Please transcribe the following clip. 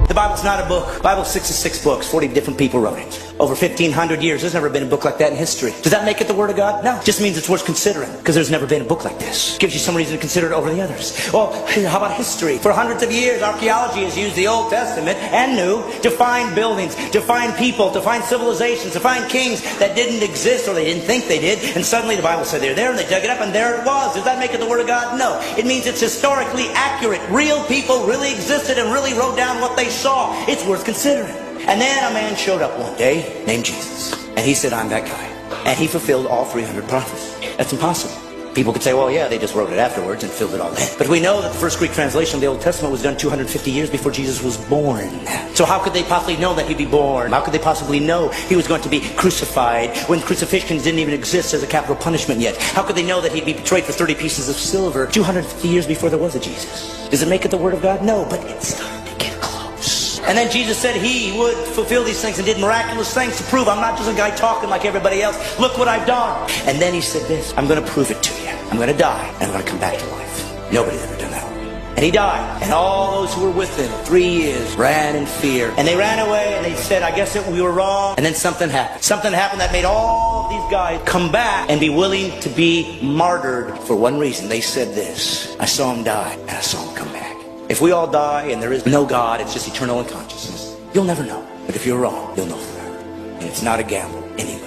The Bible's not a book. The Bible's 66 books. 40 different people wrote it. Over 1,500 years. There's never been a book like that in history. Does that make it the Word of God? No. It just means it's worth considering, because there's never been a book like this. Gives you some reason to consider it over the others. Well, how about history? For hundreds of years, archaeology has used the Old Testament and New to find buildings, to find people, to find civilizations, to find kings that didn't exist or they didn't think they did. And suddenly the Bible said they're there, and they dug it up, and there it was. Does that make it the Word of God? No. It means it's historically accurate. Real people really existed and really wrote down what they saw. It's worth considering. And then a man showed up one day named Jesus. And he said, I'm that guy. And he fulfilled all 300 prophecies. That's impossible. People could say, well, yeah, they just wrote it afterwards and filled it all in. But we know that the first Greek translation of the Old Testament was done 250 years before Jesus was born. So how could they possibly know that he'd be born? How could they possibly know he was going to be crucified when crucifixions didn't even exist as a capital punishment yet? How could they know that he'd be betrayed for 30 pieces of silver 250 years before there was a Jesus? Does it make it the Word of God? No, but it's starting to get close. And then Jesus said he would fulfill these things and did miraculous things to prove I'm not just a guy talking like everybody else. Look what I've done. And then he said this, I'm going to prove it to you. I'm going to die, and I'm going to come back to life. Nobody's ever done that. And he died, and all those who were with him 3 years ran in fear. And they ran away, and they said, I guess that we were wrong. And then something happened. Something happened that made all of these guys come back and be willing to be martyred for one reason. They said this, I saw him die, and I saw him come back. If we all die, and there is no God, it's just eternal unconsciousness, you'll never know. But if you're wrong, you'll know forever. And it's not a gamble anymore.